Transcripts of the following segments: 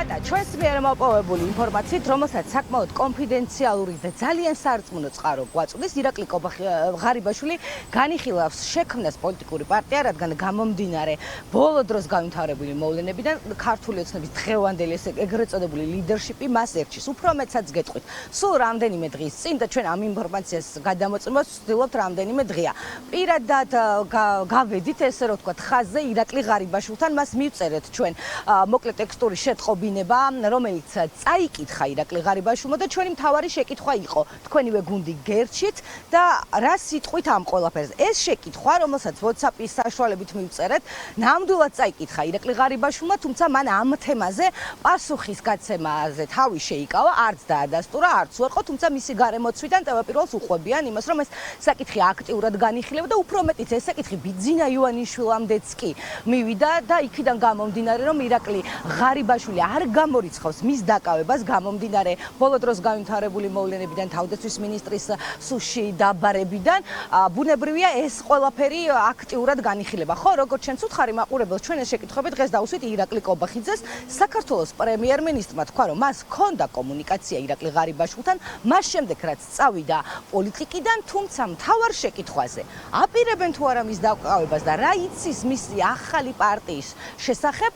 ნატა, ჩვენს მიერ მოპოვებული ინფორმაციით, რომელსაც საკმაოდ კონფიდენციალური და ძალიან სარწმუნო წყარო გვაწვდის, ირაკლი ღარიბაშვილი განიხილავს შექმნას პოლიტიკური პარტია, რადგან გამომდინარე ბოლო დროს განვითარებული მოვლენებიდან ქართული ოცნების დღევანდელი ეგრეთ წოდებული ლიდერშიპი მას ერჩის. უფრო მეტსაც გეტყვით, სულ რამდენიმე დღის წინ და ჩვენ ამ ინფორმაციას გადამოწმებას ვცდილობთ რამდენიმე დღეა. პირადად გავედით ესე რომ ვთქვათ, ხაზზე ირაკლი ღარიბაშვილთან მას მივწერეთ ჩვენ მოკლე ტექსტური შეტყობინება, რომელიც წაიკითხა ირაკლი ღარიბაშვილმა და ჩვენი მთავარი შეკითხვა იყო, თქვენივე გუნდი გერჩით და რა სიტყვით ამ ყველაფერზე. ეს შეკითხვა, რომელსაც WhatsApp-ის საშუალებით მივწერეთ, ნამდვილად წაიკითხა ირაკლი ღარიბაშვილმა, თუმცა მან ამ თემაზე პასუხის გაცემაზე თავი შეიკავა, არც დაადასტურა, არც უარყო, თუმცა მისი გარემოცვიდან თავდაპირველს უყვებიან იმას, რომ ეს საკითხი აქტიურად განიხილება და უფრო მეტიც ეს საკითხი ბიძინა ივანიშვილამდეც კი მივიდა და იქიდან გამომდინარე, რომ ირაკლი ღარიბაშვილი არ გამორიცხავს მის დაკავებას, გამომდინარე ბოლო დროს განვითარებული მოვლენებიდან, თავდაცვის მინისტრის სუში დაბარებიდან, ბუნებრივია ეს ყველაფერი აქტიურად განიხილება. ხო, როგორც ჩვენც უთხარი მაყურებელს, ჩვენ ეს შეკითხვები დღეს დავუსვით ირაკლი კობახიძეს, საქართველოს პრემიერ-მინისტრმა თქვა, რომ მას ჰქონდა კომუნიკაცია ირაკლი ღარიბაშვილთან, მას შემდეგ რაც წავიდა პოლიტიკიდან, თუმცა მთავარ შეკითხვაზე აპირებენ თუ არა მის დაკავებას და რა იცის მისი ახალი პარტიის შესახებ,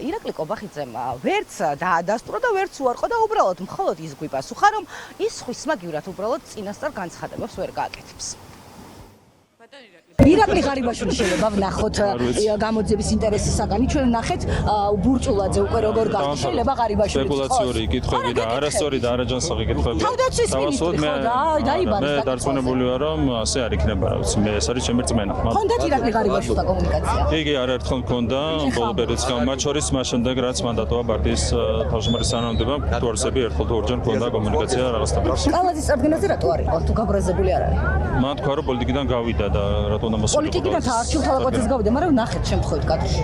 ირაკლი კობახიძემ ვერც დაადასტურა და ვერც უარყო და უბრალოდ მხოლოდ ის გვიპასუხა, რომ ის ხისმაგივრად უბრალოდ წინასწარ განცხადებებს ვერ გააკეთებს. ირაკლი ღარიბაშვილი შეიძლება ვნახოთ გამოძიების ინტერესის საგანი, ჩვენ ვნახეთ ბურჭულაძე უკვე როგორ გახდა, შეიძლება ღარიბაშვილი სპეკულაციური კითხვები და არასწორი და არაჯანსაღი კითხვები. თავდაცვის მინისტრი ხო დაიბადა. მე დარწმუნებული ვარ, რომ ასე არ იქნება, რა ვიცი, მე ეს არის ჩემი რწმენა. ჰქონდათ ირაკლი ღარიბაშვილთან კომუნიკაცია? იგი არაერთხელ მქონდა ბოლო პერიოდს მათ შორის მას შემდეგ რაც მანდატოა პარტიის თავმჯდომარის თანამდებობამ, თორსები ერთხელ თუ ორჯერ მქონდა კომუნიკაცია რაღაც თემებზე. კალაძის წარდგენაზე რატო არ იყო? თუ გაბრაზებული არ არის? მან თქვა, რომ პოლიტიკიდან გავიდა და რატო უნდა მოსულიყო. პოლიტიკიდან არჩილ თავაკოძეს გავიდა, მაგრამ ნახეთ შემთხვევით კადრში.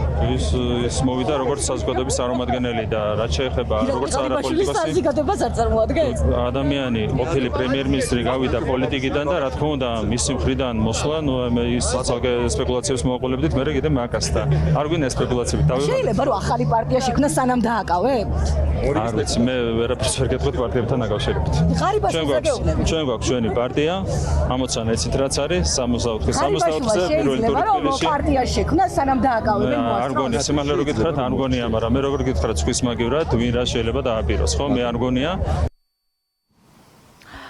ის მოვიდა როგორც საზოგადოების წარმომადგენელი და რაც შეეხება როგორც არაპოლიტიკოსი საზოგადოებას არ წარმოადგენს. ადამიანი, ყოფილი პრემიერ-მინისტრი გავიდა პოლიტიკიდან და რა თქმა უნდა, მისი მხრიდან მოსვლა, ის ცალკე სპეკულაციებს მოაყოლებდით, მე კიდე მაგასთან. არ გვინდა სპეკულაციები. შეიძლება რომ ახალი პარტია შექმნა სანამ დააკავებთ? არ ვიცი, მე ვერაფერს ვერ გეტყვით პარტიებთან დაკავშირებით. ჩვენ გვაქვს ჩვენი პარტია, ამოცანა ეცით რაც არის, 64-ზე პირველი ტური თბილისში. პარტია შექმნა სანამ დააკავებენ მოასწროს. არ მგონია, სიმართლე რო გითხრათ, არ მგონია, მაგრამ მე როგორ გითხრათ, სხვის მაგივრად, ვინ რა შეიძლება დააპიროს, ხო? მე არ მგონია.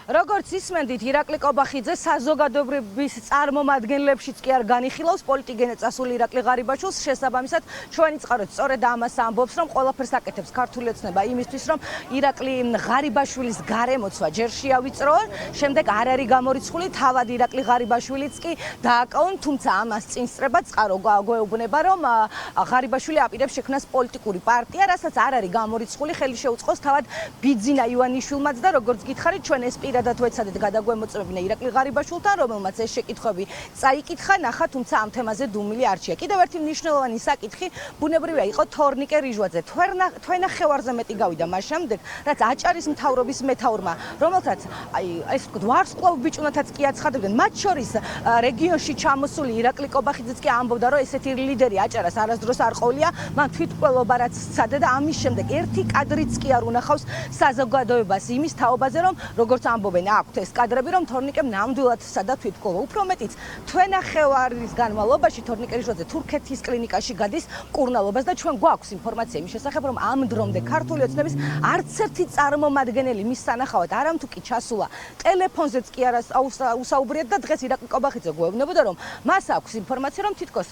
როგორც ისმენდით, ირაკლი კობახიძე საზოგადოების წარმომადგენლებშიც კი არ განიხილავს პოლიტიკიდან წასული ირაკლი ღარიბაშვილს, შესაბამისად, ჩვენი წყაროც სწორედ ამას ამბობს, რომ ყველაფერს აკეთებს ქართული ოცნება იმისთვის, რომ ირაკლი ღარიბაშვილის გარემოცვა ჯერ შეავიწროონ, შემდეგ არ არის გამორიცხული, თავად ირაკლი ღარიბაშვილიც კი დააკავონ, თუმცა ამას წინ სწრება წყარო გვეუბნება, რომ ღარიბაშვილი აპირებს შექმნას პოლიტიკური პარტია, რასაც არ არის გამორიცხული, ხელი შეუწყოს თავად ბიძინა ივანიშვილმაც და როგორც გითხარით, ჩვენ ეს პირადად ვეცადეთ გადაგვემოწმებინა ირაკლი ღარიბაშვილთან, რომელმაც ეს შეკითხვები წაიკითხა, ნახა, თუმცა ამ თემაზე დუმილი არჩია. კიდევ ერთი მნიშვნელოვანი საკითხი, ბუნებრივია, იყო თორნიკე რიჟვაძე. თვენახევარზე მეტი გავიდა მას შემდეგ, რაც აჭარის მთავრობის მეთაურმა, რომელთაც ეს ვთქვათ, ვარსკვლავ ბიჭუნათაც კი აცხადებდნენ, მათ შორის რეგიონში ჩამოსული ირაკლი კობახიძეც კი ამბობდა, რომ ესეთი ლიდერი აჭარას არასდროს არ ყოლია, მან თვითმკვლელობა რაც სცადა და ამის შემდეგ ერთი კადრიც კი არ უნახავს საზოგადოებას იმის თაობაზე, რომ როგორც ამბობენ, აქვთ ეს კადრები, რომ თორნიკემ ნამდვილად სცადა თვითმკვლელობა. უფრო მეტიც, თვენახევარის განმავლობაში თორნიკე რიჟვაძე თურქეთის კლინიკაში გადის მკურნალობას და ჩვენ გვაქვს ინფორმაცია იმის შესახებ, რომ ამ დრომდე ქართული ოცნების არც ერთი წარმომადგენელი მის სანახავად არამთუ კი ჩასულა ტელეფონზეც კი არ უსაუბრიათ და დღეს ირაკლი კობახიძე გვეუბნებოდა, რომ მას აქვს ინფორმაცია, რომ თითქოს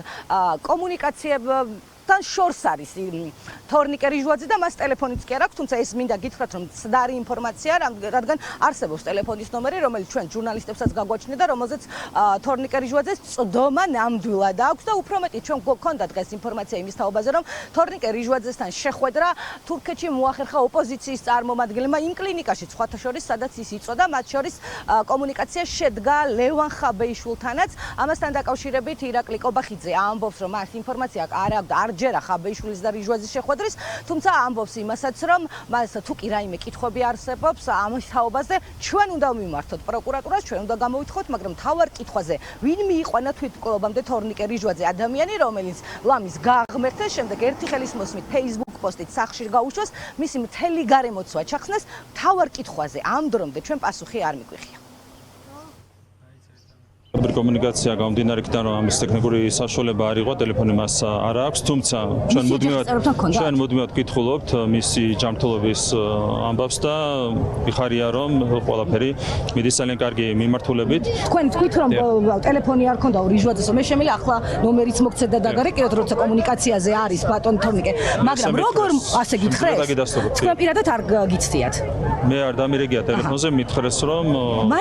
კომუნიკაციებთან შორს არის თორნიკე რიჟვაძე და მას ტელეფონიც კი არ აქვს, თუმცა ეს მინდა გითხრათ, რომ ცდარი ინფორმაცია, რადგან არსებობს ტელეფონის ნომერი, რომელიც ჩვენ ჟურნალისტებსაც გაგვაჩნია და რომელზეც თორნიკე რიჟვაძეს წვდომა ნამდვილად აქვს და უფრო მეტი ჩვენ გვქონდა დღეს ინფორმაცია იმის თაობაზე, რომ თორნიკე რიჟვაძესთან შეხვედრა თურქეთში მოახერხა ოპოზიციის წარმომადგენლებმა იმ კლინიკაში, სხვათა შორის, სადაც ის იწვოდა, მათ შორის კომუნიკაცია შედგა ლევან ხაბეიშვილთანაც. ამასთან დაკავშირებით ირაკლი კობახიძე ამბობს, რომ მას ინფორმაცია არ აქვს, არ ჯერა ხაბეიშვილის და რიჟვაძის შეხვედრის, თუმცა ამბობს იმასაც, რომ მას თუ კი რაიმე კითხვები არსებობს ამის თაობაზე, ჩვენ უნდა მივმართოთ პროკურატურას, ჩვენ უნდა გამოვითხოთ, მაგრამ თავარ კითხვაზე, ვინ მიიყვანა თვითმკვლელობამდე თორნიკე რიჟვაძე, ადამიანი, რომელიც ლამის გაღმერთეს, შემდეგ ერთი ხელის მოსმით Facebook ბლოკპოსტით სახლში გაუშვას, მისი მთელი გარემოცვა ჩახსნეს, მთავარ კითხვაზე ამ დრომდე ჩვენ პასუხი არ მიგვიღია. კომუნიკაცია გამომდინარე იქიდან რომ ამის ტექნიკური საშუალება არ იყო, ტელეფონი მას არ აქვს, თუმცა ჩვენ მუდმივად ვკითხულობთ მისი ჯანმრთელობის ამბავს და ვიხარია რომ ყველაფერი მიდის ძალიან კარგი მიმართულებით. თქვენ თქვით რომ ტელეფონი არ ქონდა რიჟვაძეს, მე შემიძლია ახლა ნომერიც მოგცეთ და დაგარეკეთ, როცა კომუნიკაციაზე არის ბატონ თორნიკე, მაგრამ როგორ ასე გითხრეს? თქვენ პირადად არ გიცდიათ? მე არ დამირეკია ტელეფონზე, მითხრეს რომ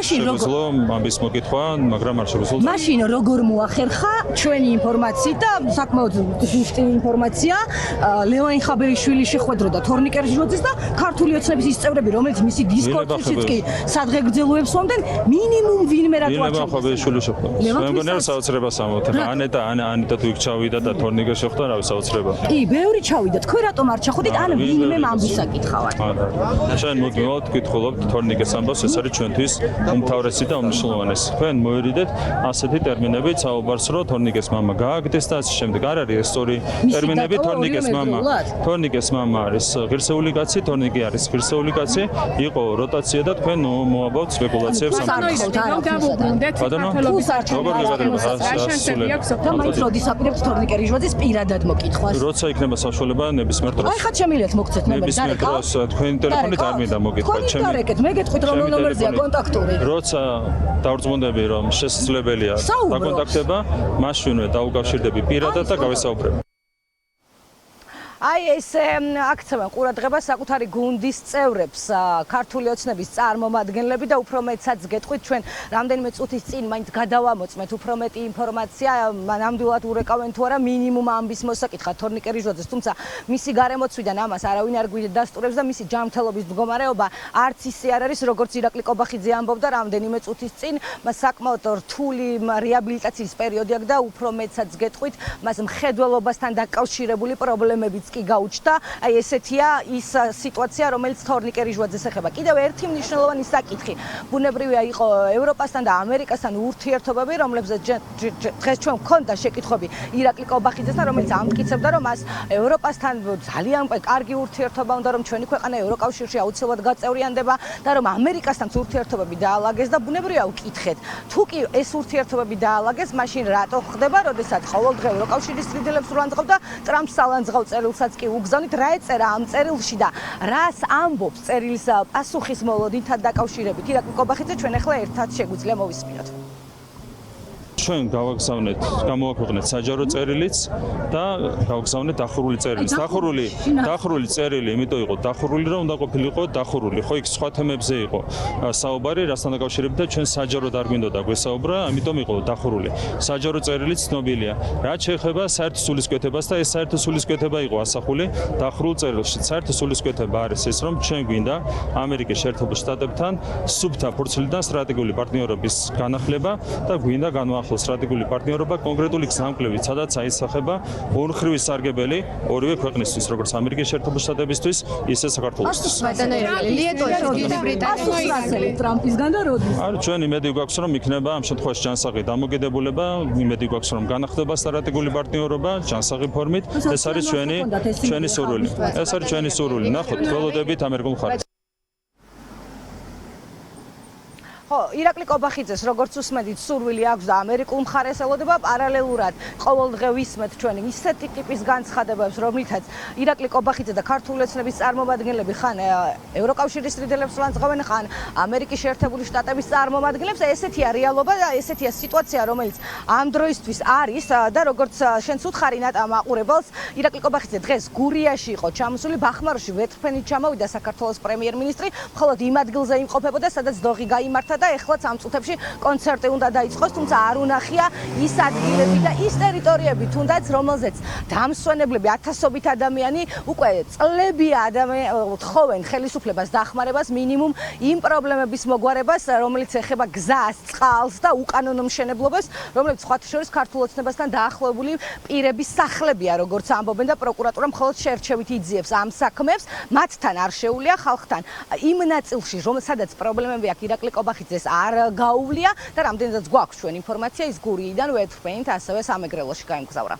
შეგვიძლია ამის მოკითხვა, მაგრამ მაშინ როგორ მოახერხა ჩვენი ინფორმაციით და საკმაოდ ზუსტი ინფორმაცია ლევან ხაბეიშვილი შეხვედროდა თორნიკე რიჟვაძეს და ქართული ოცნების ის წევრები, რომელიც მისი დისკორდშიც კი სადღეგრძელოებს მომდნენ, მინიმუმ ვინმე რატო არ ლევან ხაბეიშვილი შეხვდა. მე მგონია რომ საოცრებას ამბობთ. ანეტა თუ იქ ჩავიდა და თორნიკე შეხვდა, რავი საოცრება. კი, ბევრი ჩავიდა. თქვენ რატომ არ ჩახვდით? ან ვინმე ამბისა კითხავთ. ჩვენ მოდმევთ ვკითხულობთ თორნიკეს ამბავს, ეს არის ჩვენთვის უმთავრესი და უმნიშვნელოვანესი. თქვენ მოერიდეთ ასეთი ტერმინებით საუბარს რომ თორნიკეს მამა გააგდეს და ასე შემდეგ. არ არის ეს სწორი ტერმინები. თორნიკეს მამა არის ღირსეული კაცი, თორნიკე არის ღირსეული კაცი, იყო როტაცია და თქვენ მოაბავთ სპეკულაციებს ამ როდის აპირებთ თორნიკე რიჟვაძეს პირადად მოკითხვას? როცა იქნება საშუალება ნებისმიერ დროს. აი ხა შემიძლიათ მოგცეთ ნომერი და ნებისმიერ დროს თქვენი ტელეფონით არ მინდა მოგითხრათ. თქვენ დარეკეთ, მე გეტყვით რომ ნომერზეა კონტაქტური. როცა დავრწმუნდები რომ შესაძლებელია დაკონტაქტება, მაშინვე დაუკავშირდები პირადად და გავესაუბრებ. აი ეს აქცევენ ყურადღებას საკუთარი გუნდის წევრებს, ქართული ოცნების წარმომადგენლები და უფრო მეტსაც გეტყვით ჩვენ რამდენიმე წუთის წინ მაინც გადავამოწმეთ უფრო მეტი ინფორმაცია, ნამდვილად ურეკავენ თუ არა მინიმუმ ამბის მოსაკითხად თორნიკე რიჟვაძეს, თუმცა მისი გარემოცვიდან ამას არავინ არ გვიდასტურებს და მისი ჯანმრთელობის მდგომარეობა არც ისე არ არის, როგორც ირაკლი კობახიძე ამბობდა რამდენიმე წუთის წინ, მას საკმაოდ რთული რეაბილიტაციის პერიოდი აქვს და უფრო მეტსაც გეტყვით, მას მხედველობასთან დაკავშირებული პრობლემებიც კი გაუჩნდა. აი ესეთია ის სიტუაცია, რომელიც თორნიკე რიჟვაძეს ეხება. კიდევ ერთი მნიშვნელოვანი საკითხი. ბუნებრივია იყო ევროპასთან და ამერიკასთან ურთიერთობები, რომლებზეც დღეს ჩვენ გვქონდა შეკითხვები ირაკლი კობახიძესთან, რომელიც ამტკიცებდა, რომ მას ევროპასთან ძალიან კარგი ურთიერთობა უნდა, რომ ჩვენი ქვეყანა ევროკავშირში აუცილებლად გაწევრიანდება და რომ ამერიკასთანაც ურთიერთობები დაალაგეს და ბუნებრივია ვკითხეთ. თუ კი ეს ურთიერთობები დაალაგეს, მაშინ რატო ხდება, როდესაც ყოველდღე ევროკავშირის ლიდერებს ურანძღავ და ტრამპს ალანძღავ წერილსაც კი უგზავნით, რა ეწერა ამ წერილში და რას ამბობს წერილის პასუხის მოლოდინთან დაკავშირებით. ირაკლი კობახიძე ჩვენ ახლა ერთად შეგვიძლია მოვისმინოთ. ჩვენ გავაგზავნეთ, გამოვაქვეყნეთ საჯარო წერილიც და გავაგზავნეთ დახურული წერილიც. დახურული წერილი, იმიტომ იყო დახურული, რომ უნდა ყოფილიყო დახურული. ხო, იქ სხვა თემებზე იყო საუბარი, რასთან დაკავშირებით და ჩვენ საჯაროდ არ გვინდოდა გვესაუბრა, ამიტომ იყო დახურული. საჯარო წერილიც ცნობილია. რაც შეეხება საერთო სულისკვეთებას და ეს საერთო სულისკვეთება იყო ასახული დახურულ წერილში. საერთო სულისკვეთება არის ეს, რომ ჩვენ გვინდა ამერიკის შეერთებულ შტატებთან სუფთა ფურცლიდან სტრატეგიული პარტნიორობის განახლება და გვინდა განუახლოს სტრატეგიული პარტნიორობა კონკრეტული გზამკვლევით, სადაც აისახება ორმხრივი სარგებელი ორივე ქვეყნისთვის, როგორც ამერიკის შეერთებულ შტატებისთვის, ისე საქართველოსთვის. ტრამპისგან და როდის? არ ჩვენ იმედი გვაქვს, რომ იქნება ამ შემთხვევაში ჯანსაღი დამოკიდებულება, იმედი გვაქვს, რომ განახდება სტრატეგიული პარტნიორობა ჯანსაღი ფორმით. ეს არის ჩვენი სურვილი. ეს არის ჩვენი სურვილი. ნახოთ, ველოდებით ამერიკულ მხარეს. ხო, ირაკლი კობახიძეს როგორც უსმენთ, სურვილი აქვს და ამერიკულ მხარეს ელოდება, პარალელურად ყოველდღე ვისმენთ ჩვენ ისეთი ტიპის განცხადებებს, რომლითაც ირაკლი კობახიძე და ქართული ოცნების წარმომადგენლები ხან ევროკავშირის ლიდერებს ვლანძღავენ, ხან ამერიკის შეერთებული შტატების წარმომადგენლებს. ესეთია რეალობა და ესეთია სიტუაცია, რომელიც ამ დროისთვის არის და როგორც შენც უთხარი ნატა მაყურებელს, ირაკლი კობახიძე დღეს გურიაში იყო ჩამოსული, ბახმაროში ვეტრფენით ჩამოვიდა საქართველოს პრემიერ-მინისტრი, მხოლოდ იმ ადგილზე იმყოფებოდა, სადაც დოღი გაიმართა და ეხლაც ამ წუთებში კონცერტი უნდა დაიწყოს, თუმცა არ უნახია ის ადგილები და ის ტერიტორიები, თუნდაც რომელზეც დამსვენებლები, ათასობით ადამიანი უკვე წლებია თხოვენ ხელისუფლებას დახმარებას, მინიმუმ იმ პრობლემების მოგვარებას, რომელიც ეხება გზას, წყალს და უკანონო მშენებლობას, რომლებიც სხვათა შორის ქართულ ოცნებასთან დაახლოებული პირების სახლებია, როგორც ამბობენ და პროკურატურა მხოლოდ შერჩევით იძიებს ამ საქმებს, მათთან არ შეუულია ხალხთან იმ ნაწილში, სადაც პრობლემები აქვს ირაკლი კობახიძე ეს არ გაუვლია და რამდენადაც გვაქვს ჩვენ ინფორმაცია, ის გურიიდან ვეტრფენით ასევე სამეგრელოში გაემგზავრა.